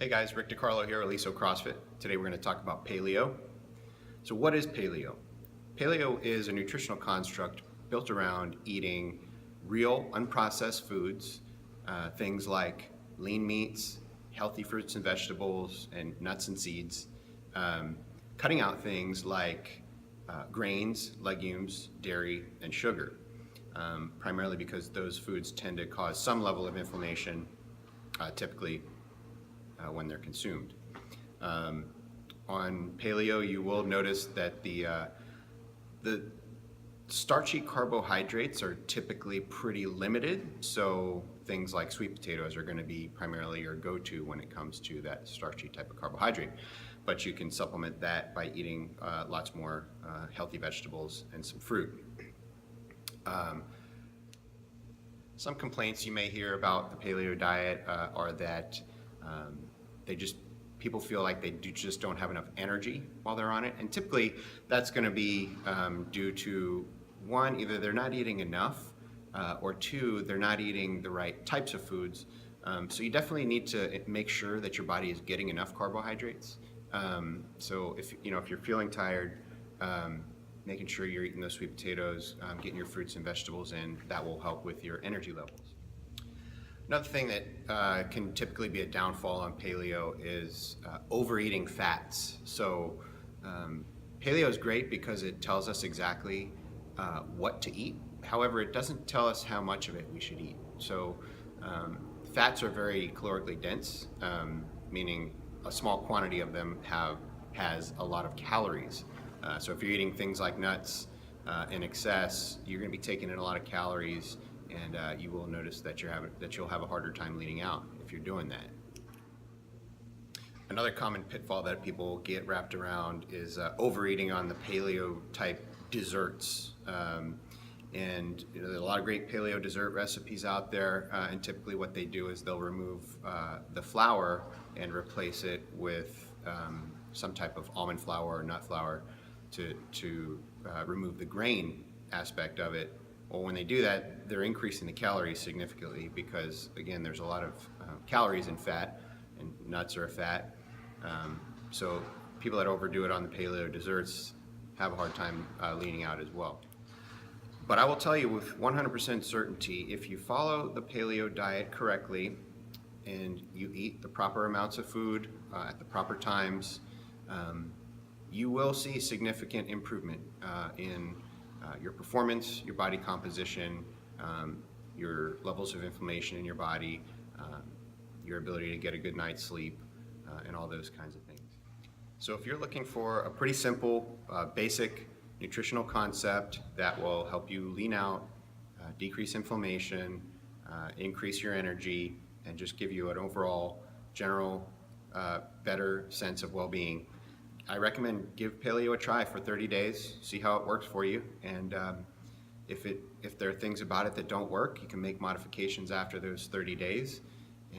Hey guys, Rick DiCarlo here, Aliso CrossFit. Today we're going to talk about paleo. So what is paleo? Paleo is a nutritional construct built around eating real, unprocessed foods, things like lean meats, healthy fruits and vegetables, and nuts and seeds, cutting out things like grains, legumes, dairy, and sugar, primarily because those foods tend to cause some level of inflammation, typically when they're consumed. On paleo, you will notice that the starchy carbohydrates are typically pretty limited, so things like sweet potatoes are going to be primarily your go-to when it comes to that starchy type of carbohydrate. But you can supplement that by eating lots more healthy vegetables and some fruit. Some complaints you may hear about the paleo diet are that people feel like they just don't have enough energy while they're on it, and typically that's going to be due to one, either they're not eating enough, or two, they're not eating the right types of foods. So you definitely need to make sure that your body is getting enough carbohydrates. So if you're feeling tired, making sure you're eating those sweet potatoes, getting your fruits and vegetables in, that will help with your energy levels. Another thing that can typically be a downfall on paleo is overeating fats. So paleo is great because it tells us exactly what to eat. However, it doesn't tell us how much of it we should eat. So fats are very calorically dense, meaning a small quantity of them has a lot of calories. So if you're eating things like nuts in excess, you're going to be taking in a lot of calories, and you will notice that you'll have a harder time leaning out if you're doing that. Another common pitfall that people get wrapped around is overeating on the paleo type desserts. And there's a lot of great paleo dessert recipes out there, and typically what they do is they'll remove the flour and replace it with some type of almond flour or nut flour to remove the grain aspect of it. Well, when they do that, they're increasing the calories significantly because, again, there's a lot of calories in fat, and nuts are a fat. So people that overdo it on the paleo desserts have a hard time leaning out as well. But I will tell you with 100% certainty, if you follow the paleo diet correctly and you eat the proper amounts of food at the proper times, you will see significant improvement in your performance, your body composition, your levels of inflammation in your body, your ability to get a good night's sleep, and all those kinds of things. So if you're looking for a pretty simple, basic nutritional concept that will help you lean out, decrease inflammation, increase your energy, and just give you an overall general better sense of well-being, I recommend give paleo a try for 30 days, see how it works for you, and if there are things about it that don't work, you can make modifications after those 30 days,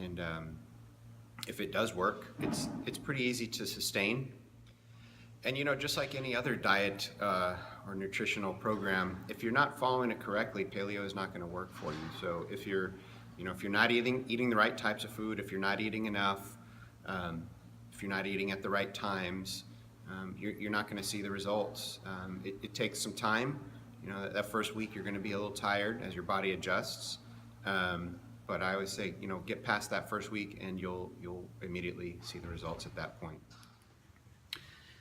and if it does work, it's pretty easy to sustain. And just like any other diet or nutritional program, if you're not following it correctly, paleo is not going to work for you. So if you're not eating the right types of food, if you're not eating enough, if you're not eating at the right times, you're not going to see the results. It takes some time. That first week you're going to be a little tired as your body adjusts. But I always say, get past that first week and you'll immediately see the results at that point.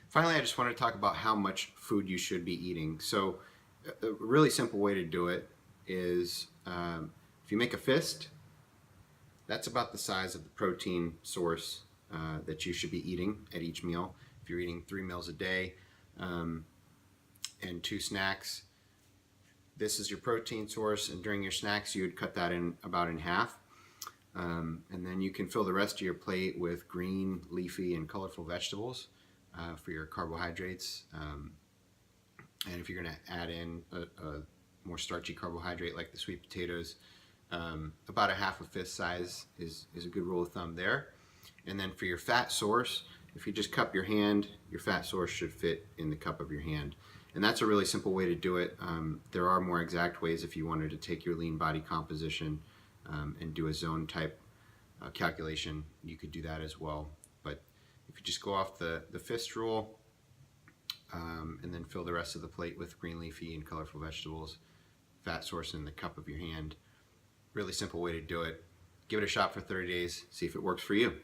Finally, I just want to talk about how much food you should be eating. So a really simple way to do it is if you make a fist, that's about the size of the protein source that you should be eating at each meal. If you're eating 3 meals a day and 2 snacks, this is your protein source, and during your snacks you would cut that about in half. And then you can fill the rest of your plate with green, leafy, and colorful vegetables for your carbohydrates. And if you're going to add in a more starchy carbohydrate like the sweet potatoes, about a half a fist size is a good rule of thumb there. And then for your fat source, if you just cup your hand, your fat source should fit in the cup of your hand. And that's a really simple way to do it. There are more exact ways if you wanted to take your lean body composition and do a zone type calculation, you could do that as well. But if you just go off the fist rule, and then fill the rest of the plate with green leafy and colorful vegetables, fat source in the cup of your hand. Really simple way to do it. Give it a shot for 30 days, see if it works for you.